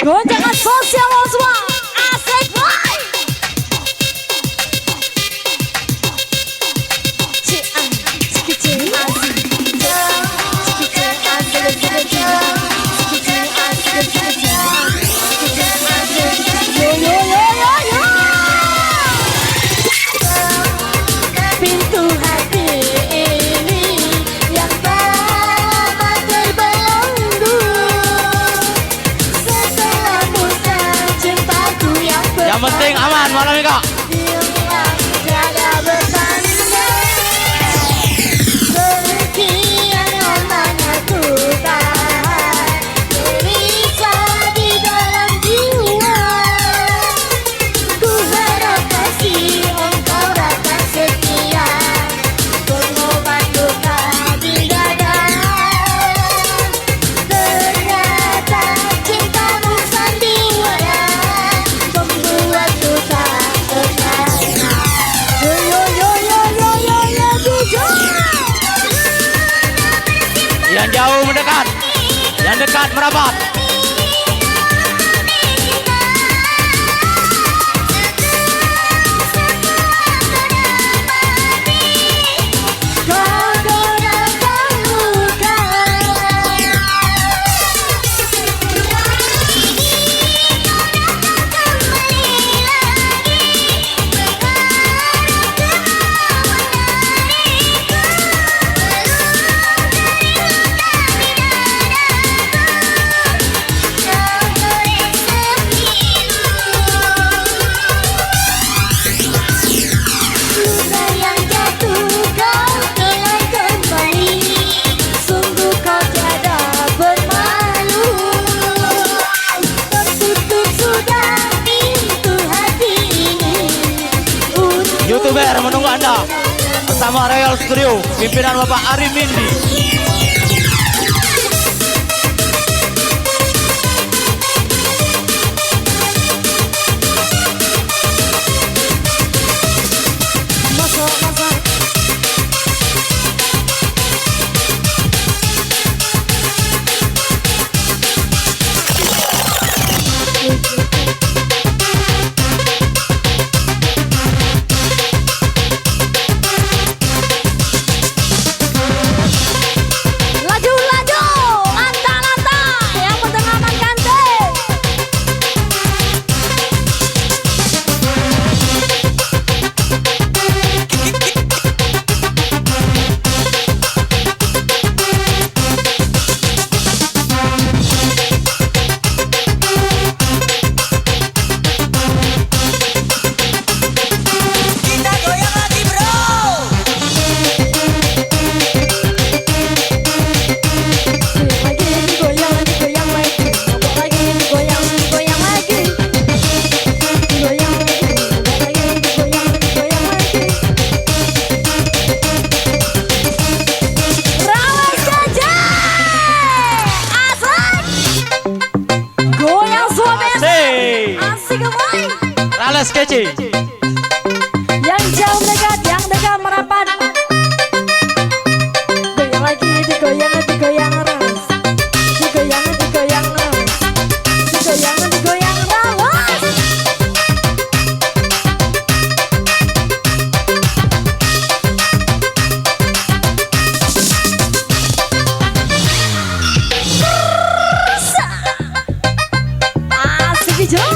Gonjangan sosial semua. Asik boy. Pintu hati ini yang lama terbelenggu setelah musa cintaku yang penting aman malam ini kak. hilang tiada bertanda. Sekian lamanya ku tahan gelisah di dalam jiwa. Ku harap kasih engkau datang setia pengobat luka di dada. Ternyata cintamu sandiwara membuatku tak percaya. Yo yo yo yo yo yo yo bijak. Yang jauh mendekat, yang dekat merapat. Kau dorakan luka. Luka yang jatuh kau telan kembali. Sungguh kau tiada bermalu. Tertutup sudah pintu hati ini. YouTuber menunggu Anda bersama Royal Studio, pimpinan Bapak Ari Mindi. Laju laju, lantang lantang, yang penting aman ganti. Kita goyang lagi bro. Goyang lagi, digoyang lagi, mabok lagi, digoyang, digoyang lagi. Digoyang lagi, mabok lagi, digoyang, digoyang lagi. Rawas gajah, asik. Goyang suami Hey, asik boy. Rales kece. Yang jauh dekat, yang dekat merapat. Goyang lagi, digoyang, digoyang ras. Digoyang, digoyang ras. Digoyang, digoyang ras. Asik joy.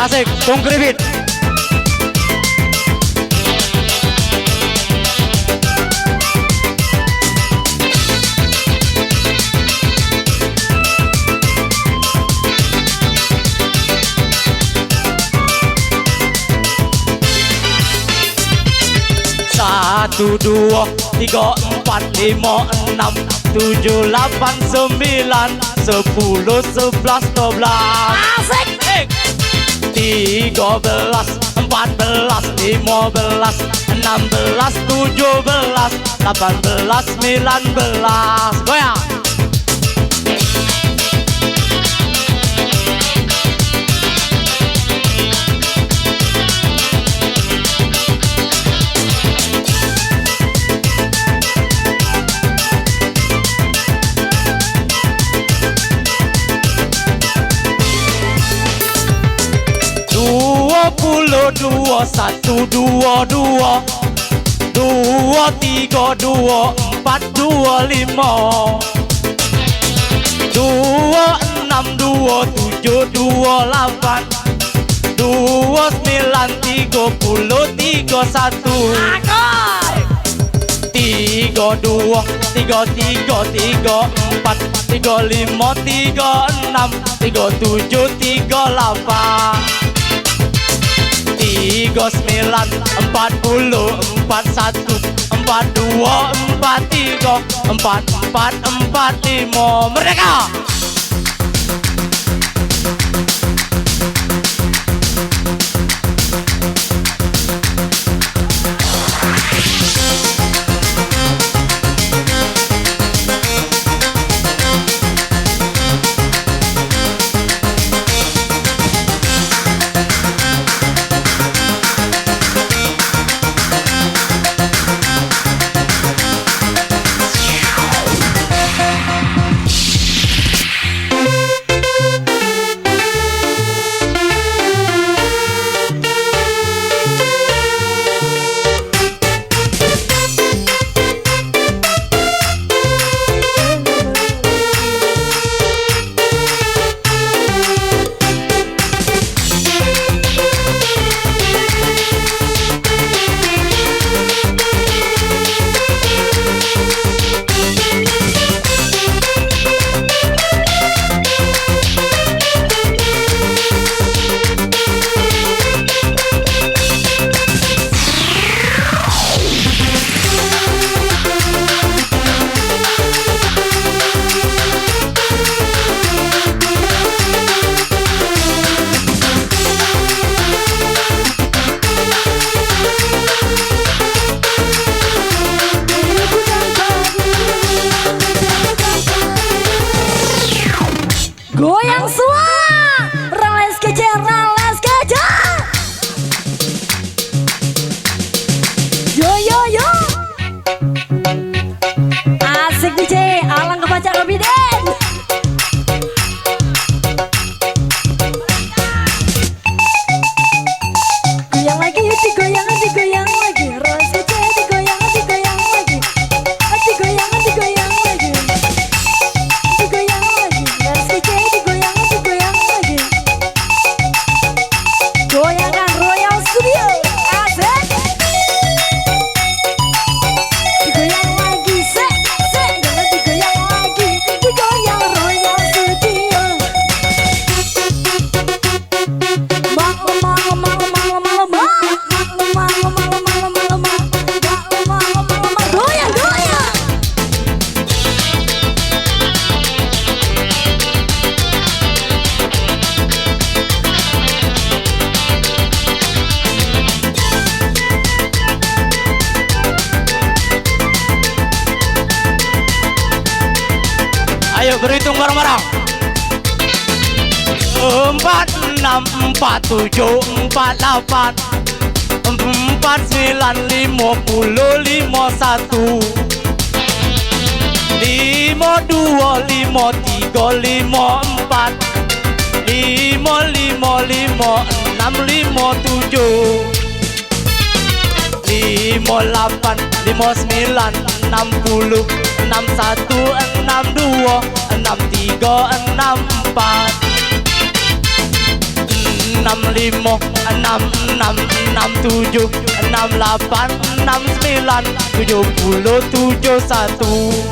Asik, Tung Kribit. Satu, dua, tiga, empat, lima, enam, 7, 8, 9, 10, 11, 12. Asik. Asik. 13, 14, 15, 16, 17, 18, 19. Goyang. Dua, satu, dua, dua, dua, tiga, dua, empat, dua, lima, dua, enam, dua, tujuh, dua, lapan, dua, sembilan, 30, 31, tiga, dua, tiga, tiga, tiga, empat, 35, 36, 37, 38, 39, 40, 41, 42, 43, 44, 45. Merdeka! Goyang semua, rales kece, rales kece. Yo yo yo, asik DJ, alang kebaca kebiden. Goyang lagi, digoyang lagi, rales kece, digoyang lagi, digoyang lagi, digoyang lagi, rales kece. Goyangan Royal Studio, asik. Digoyang lagi, jangan digoyang lagi, digoyang Royal Studio. Goyang, goyang. Ayo berhitung bareng-bareng. 4, 6, 4, 7, 4, 8, 4, 9, 50, 51, 52, 53, 54, 5, 5, 5, 6, 5, 7, 58, 59, 60, 61, 62, 63, 64, 65, 66, 67, 68, 69, 70, 71.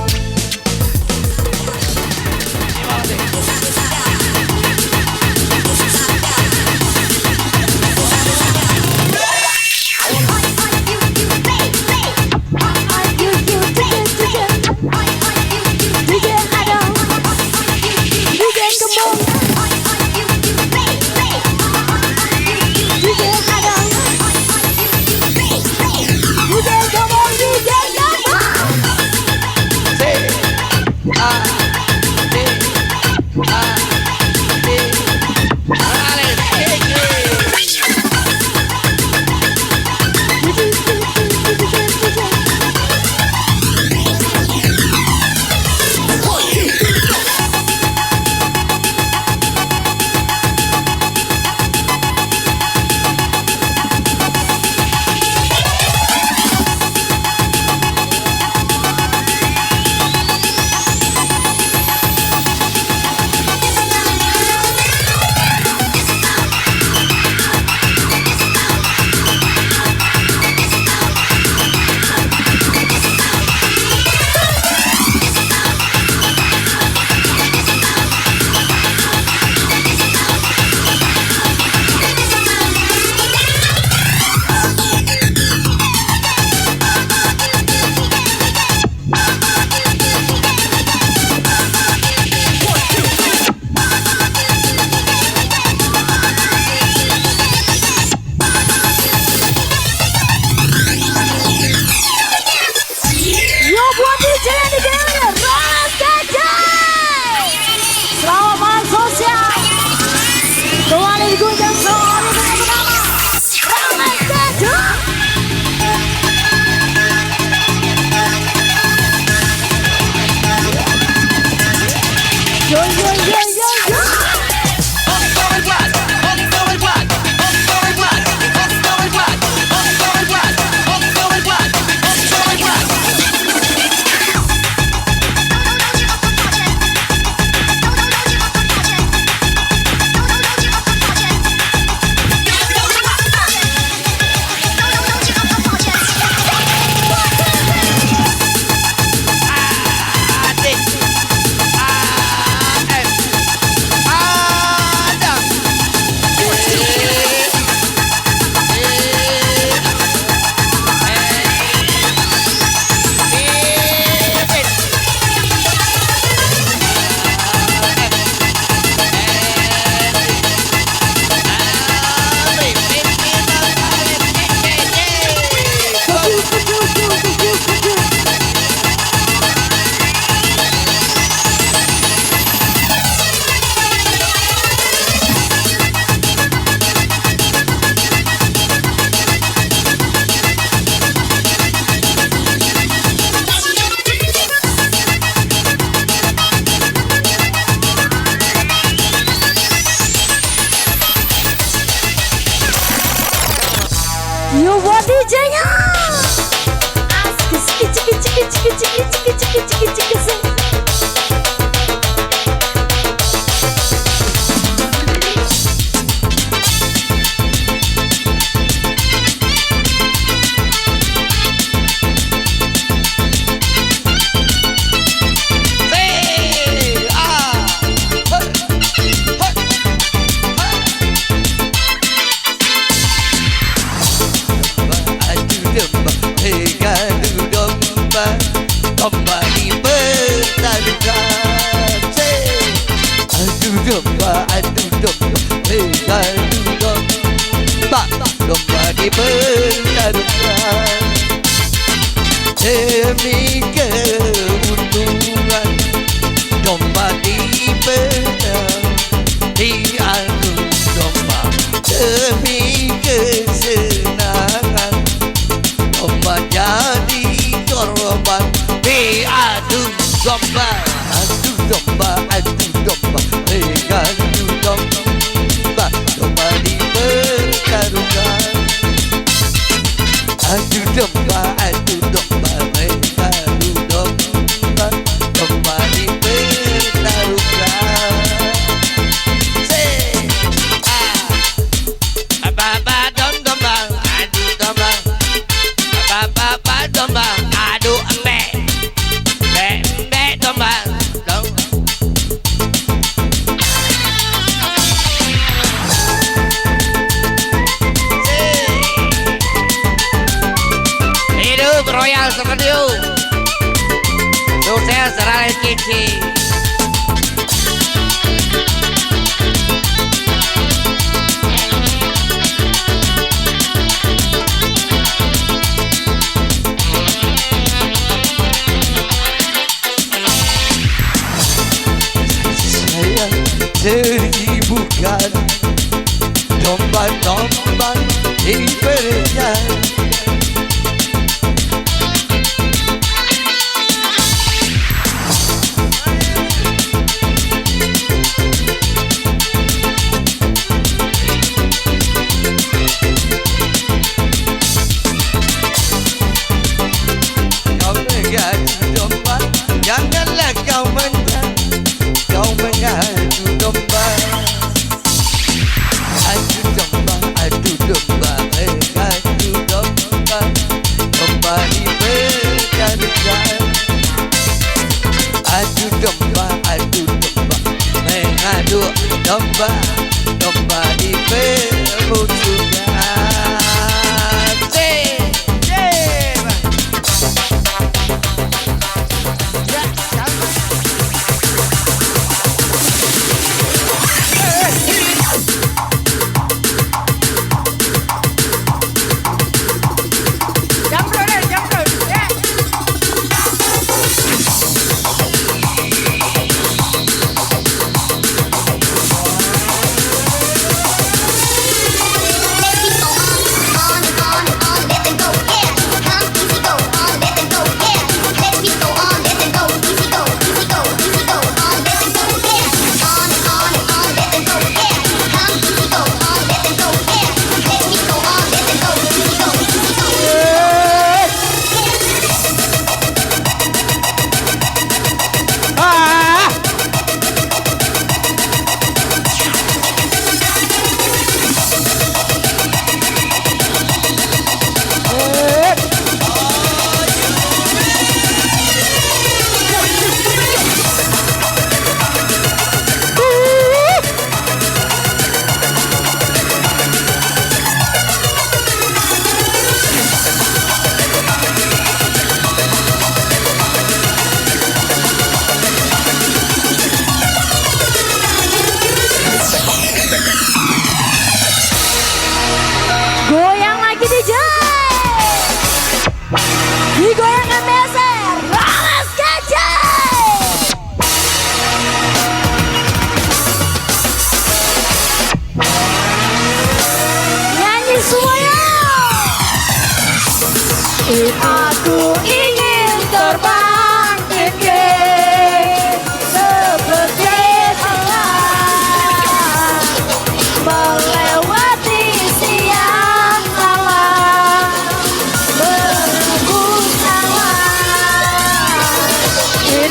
Yo yo yo yo yo. You buat DJ-nya. Cik sing. Domba di bertarukan, adu domba, domba di bertarukan. Demi keuntungan, domba di diadu domba. Demi kesenangan, domba jadi korban. Diadu domba, adu domba, mereka adu domba, domba di bertarukan. Adu domba, mereka adu domba, domba di bertarukan. Apa domba, adu domba, apa domba, adu embe. Royal Studio Dosen Serales Kici. Saya teribukan domba-domba di perjalanan. Janganlah kau mengadu domba. Adu domba, mengadu domba, domba di bertarukan. Adu domba, mengadu domba, domba di bermusuhan.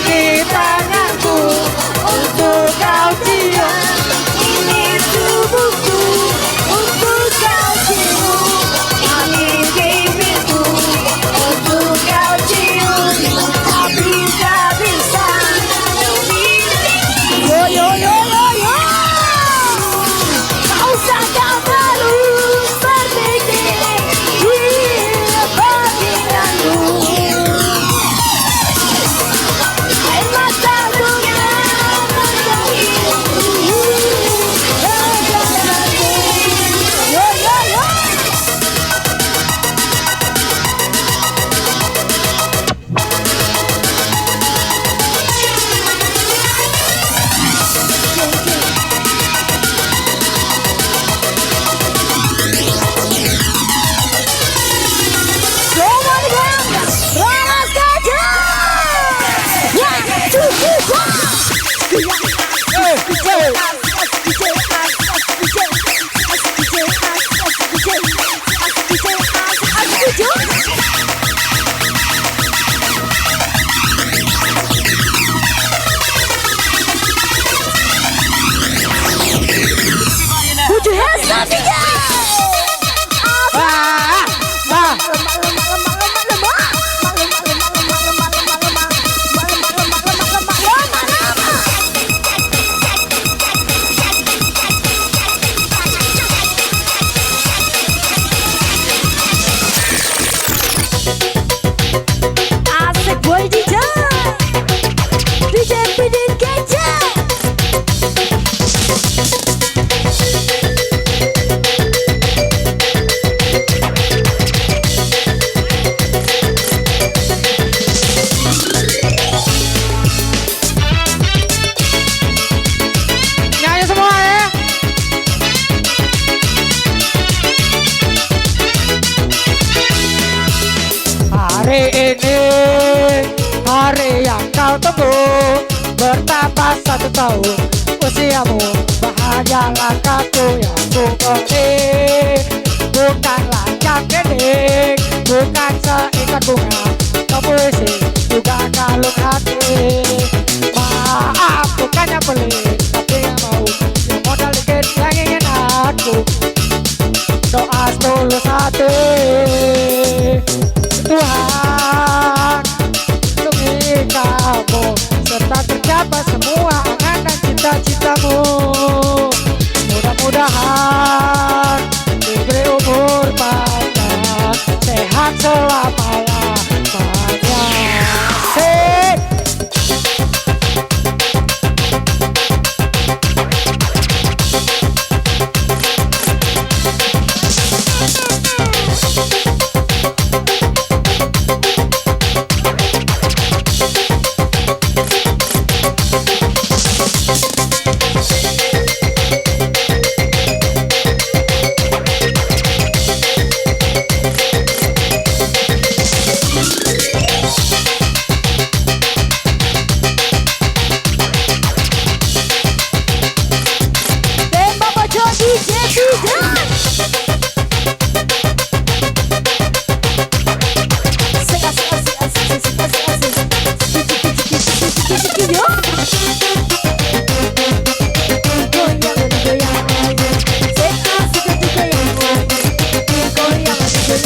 Ini tanganku untuk kau cium, ini tubuhku untuk kau cium, ini bibirku untuk kau cium, tapi tak bisa. Yo yo yo yo yo, kau usah kau terus berpikir bagianku. Air mataku yang mengalir, yo yo yo. Put your hands up again. Asik boy DJ, DJ Pidin Gadget. Nyanyi semua ya. Hari ini hari yang kau tunggu, bertambah 1 tahun usiamu, bahagialah aku yang ku beri. Bukanlah yang gening, bukan seikat bunga, kau puisi juga kalung hati. Maaf bukan yang pelit, tapi yang mau, yang modal dikit yang ingin aku. Doa setulus hati, Tuhan lindungi kamu serta tercapai semua angan dan cita-citamu. Mudah-mudahan diberi umur panjang, sehat selama-lamanya. Hey! Tembak pojok DJ Pidin. Asik asik asik asik asik asik asik. Yo. Goyang goyang, asik asik goyang, goyang goyang, asik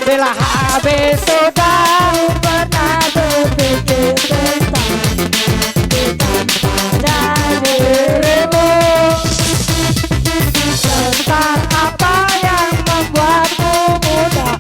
Bila habis sudah pernah berpikir tentang dirimu, tentang apa yang membuatmu mudah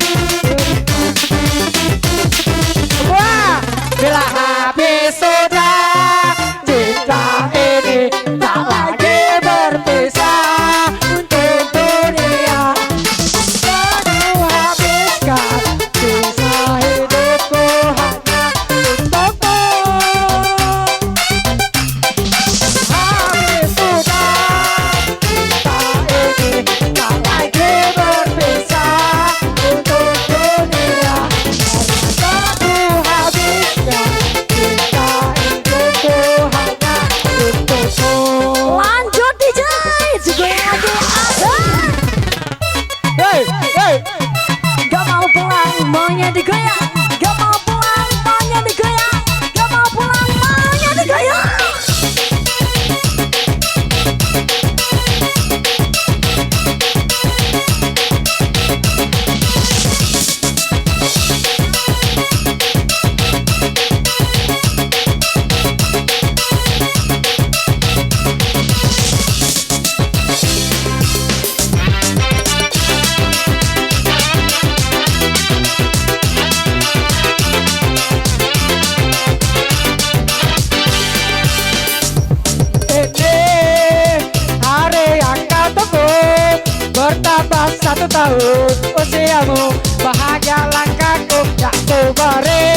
padamu, bahagia langkahku tak kuberi.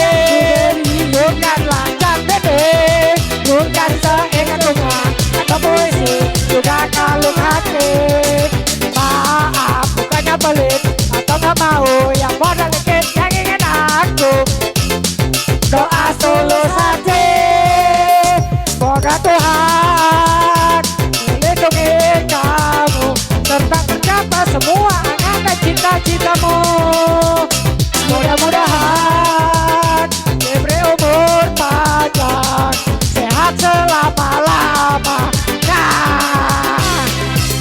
Bukanlah cat bebek, bukan seingat bunga atau puisi, juga kalung hati. Maaf, bukannya pelit atau gak mau, yang modal dikit yang ingin aku. Doa tulus hati, semoga Tuhan melindungi kamu serta tercapai semua angan dan cita-citamu. Mudah-mudahan diberi umur panjang, sehat selama-lamanya.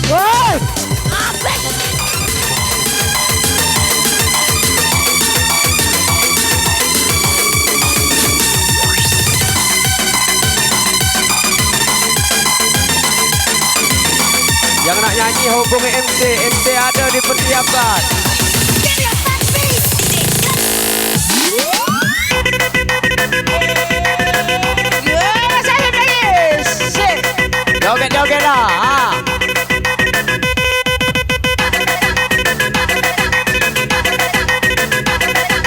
Woi, asik. Yang nak nyanyi hubungi MC, MC ada dipersiapkan. Joget-joget lah.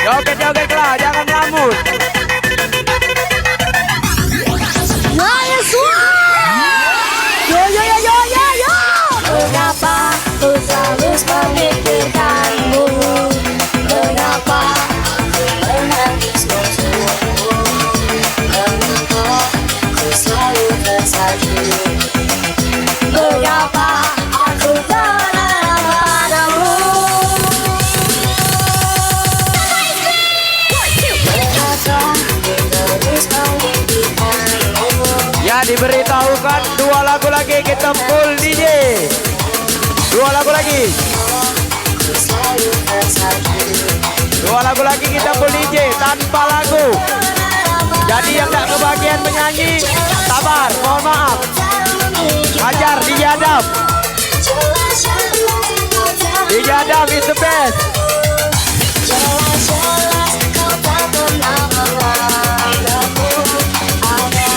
Joget-joget lah, jangan ngelamun. Mengapa ku selalu memikirkanmu? Mengapa aku menangis untukmu? Mengapa ku selalu tersaji? Mengapa aku terlalu padamu? Mengapa ku terus memimpikanmu? Ya diberitahukan 2 lagu lagi kita full DJ. 2 lagu lagi. 2 lagu lagi kita full DJ tanpa lagu. Jadi yang tak kebagian menyanyi, sabar, mohon maaf. Hajar DJ Adam. DJ Adam is the best. Jelas-jelas kau tak pernah menganggapku ada.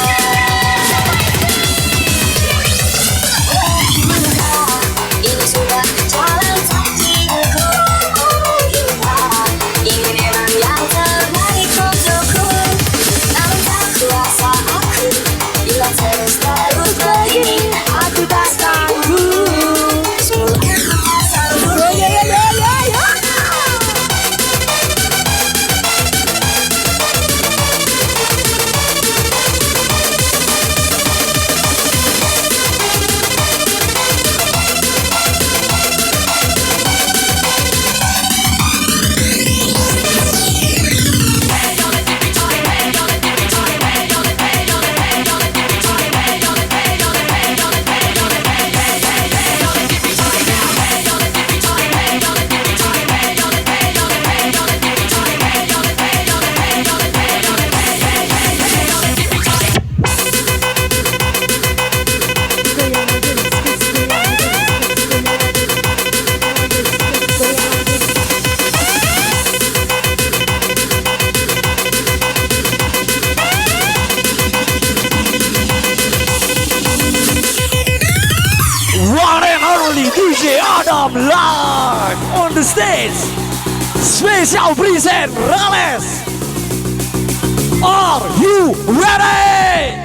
Ini sudah jalan takdirku. Ini memang yang terbaik untukku. Namun tak kuasa aku bila terus begini. Aku tak sanggup. One and only DJ Adam live on the stage. Special present Rales. Are you ready?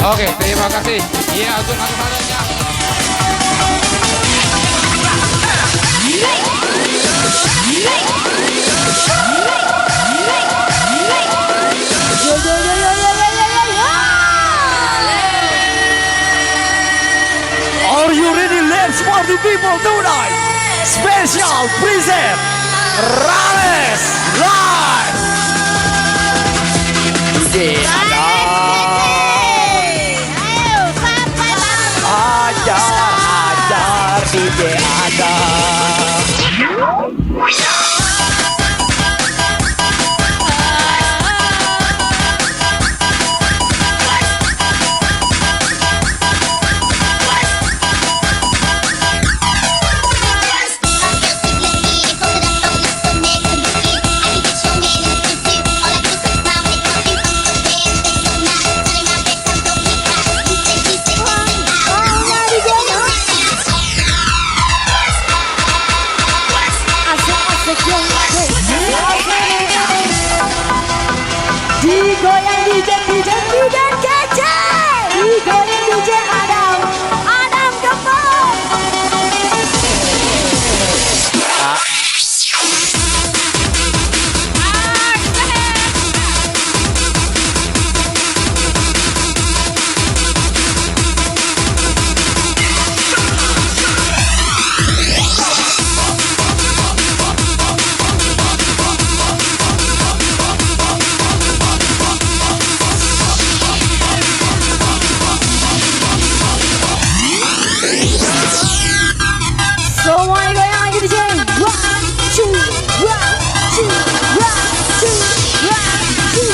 Oke, terima kasih. Iya, untuk atas-atasnya. Are you ready, let's party people tonight? Special present Rales Live. DJ Ayo sampai bang. ajar DJ ada. Digoyang DJ kece. Digoyang DJ Adam Gembong. Semuanya goyang lagi DJ. One, two, one, two, one, two, one, two.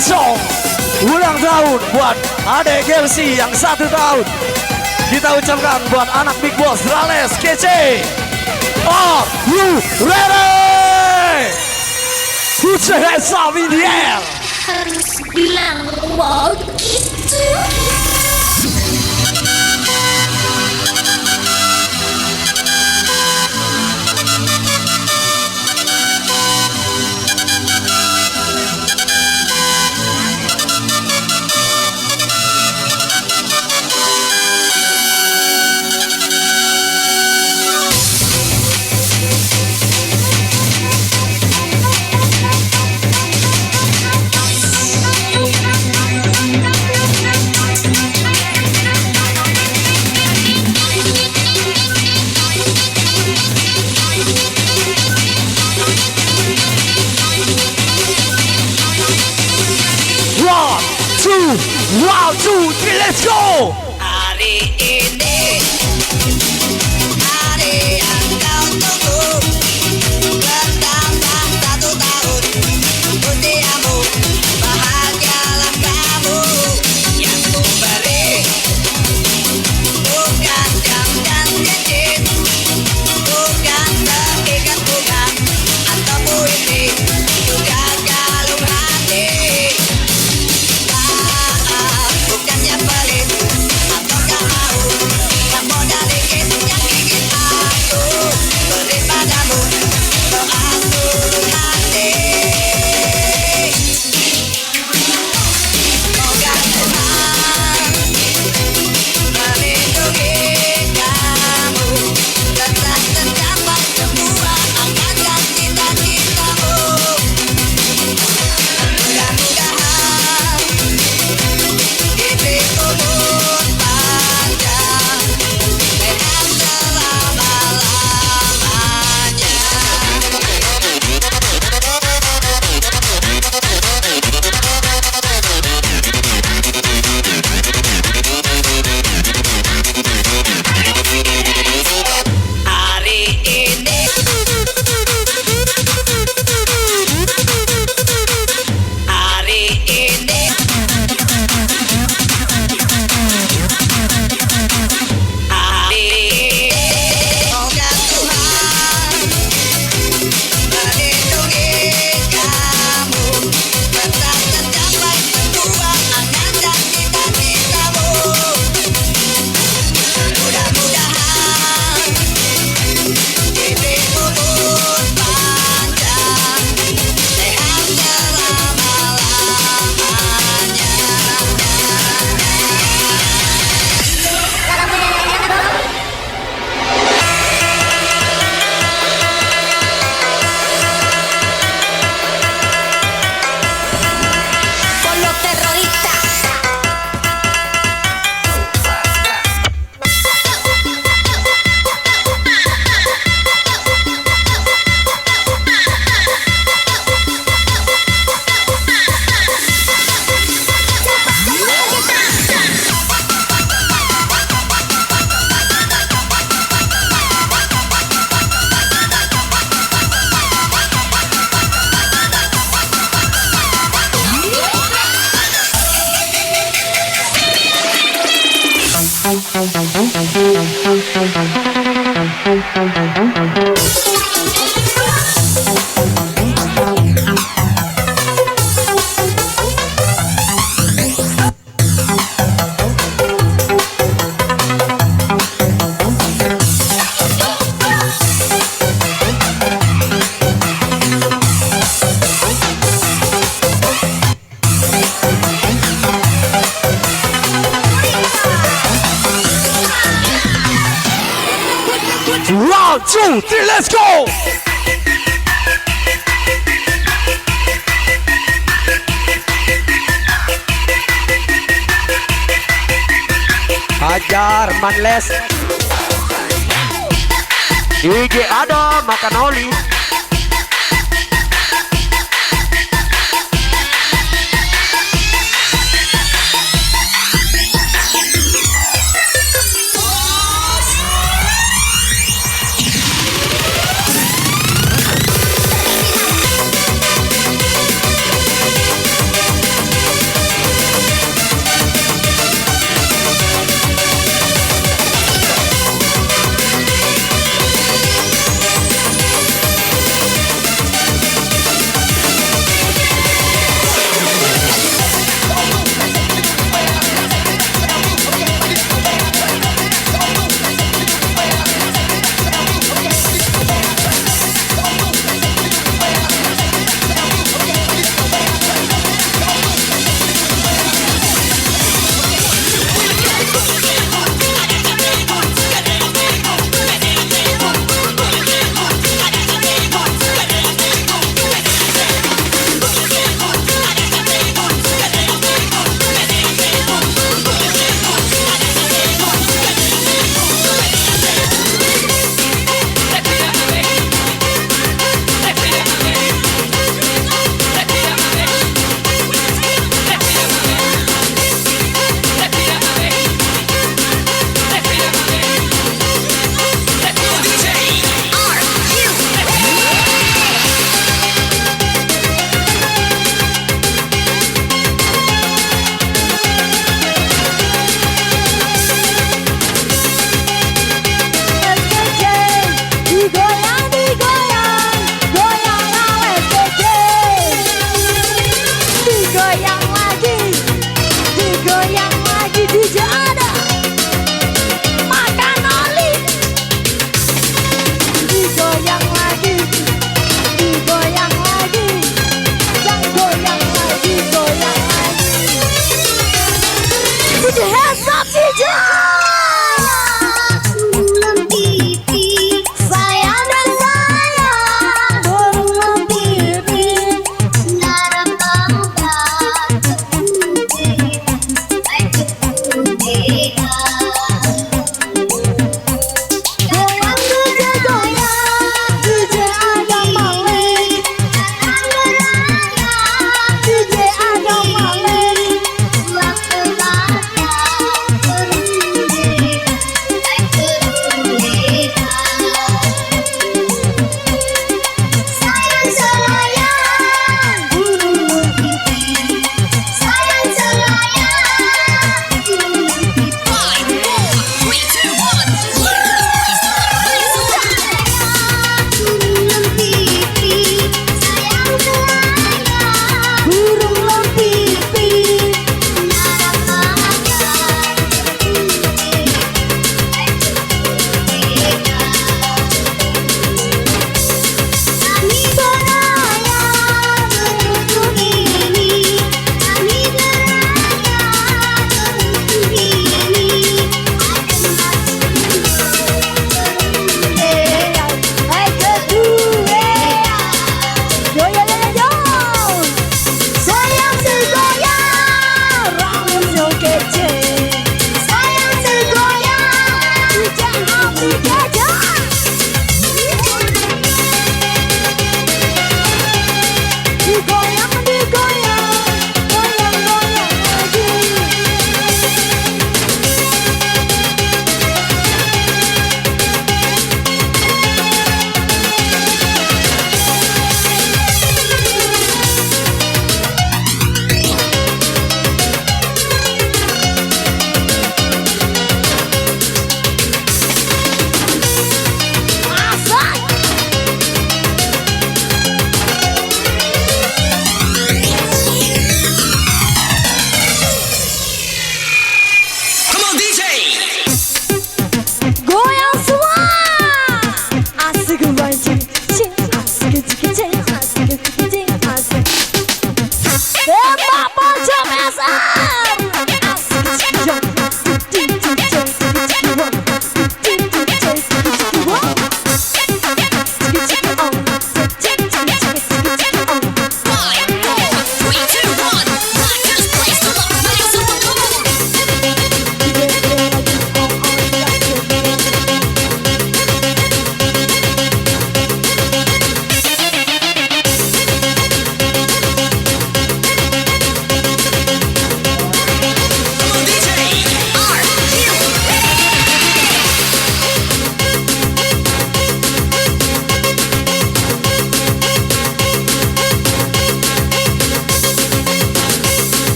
kosong. Ulang tahun buat adek Gelsi yang 1 tahun. Kita ucapkan buat anak Big Boss Rales kece. Are you ready? Put your hands up in the air. Harus bilang wow gitu. One, two, three, let's go! Hari ini hari yang kau tunggu, bertambah 1 tahun usiamu, bahagialah kamu. Yang ku beri bukan jam dan cincin, bukan terikat bunga atau puisi, juga kalung hati. Bukannya pelit ataukah mau, tak modal dikit yang ingin aku beri padamu, doa tulus hati. Semoga Tuhan melindungi kamu, tetap tercapai semua angan dan cita-citamu. Mudah-mudahan hidupmu umur panjang, sehat selama-lamanya. Hari ini hari ini semoga Tuhan melindungi kamu, tetap tercapai semua angan dan cita-citamu. Mudah-mudahan hidupmu umur panjang, sehat selama-lamanya. Con los terroristas. One, two, three, let's go! Hajar Manles. IG ada makan oli.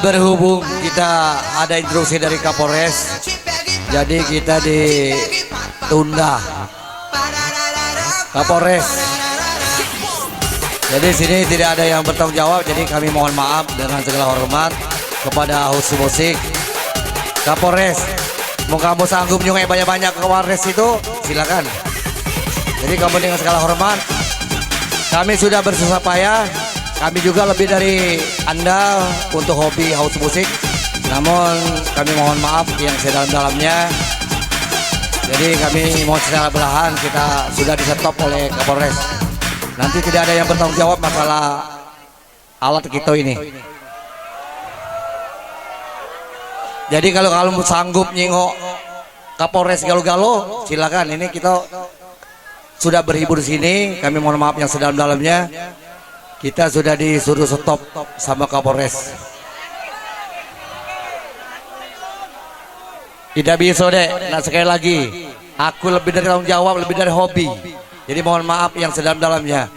Berhubung kita ada instruksi dari Kapolres, jadi kita ditunda. Kapolres. Jadi sini tidak ada yang bertanggung jawab, jadi kami mohon maaf dengan segala hormat kepada host musik. Kapolres, mau kamu sanggup nyungai banyak-banyak ke Kapolres itu, silakan. Jadi kamu dengan segala hormat, kami sudah bersusah payah. Kami juga lebih dari Anda untuk hobi house musik. Namun kami mohon maaf yang sedalam-dalamnya. Jadi kami mohon secara belahan kita sudah di-stop oleh Kapolres. Nanti tidak ada yang bertanggung jawab masalah alat kita ini. Jadi kalau kamu sanggup nyingok Kapolres Galo-Galo, silakan. Ini kita sudah berhibur di sini. Kami mohon maaf yang sedalam-dalamnya. Kita sudah disuruh stop sama Kapolres. Tidak bisa deh. Nah sekali lagi, aku lebih dari tanggung jawab, lebih dari hobi. Jadi mohon maaf yang sedalam-dalamnya.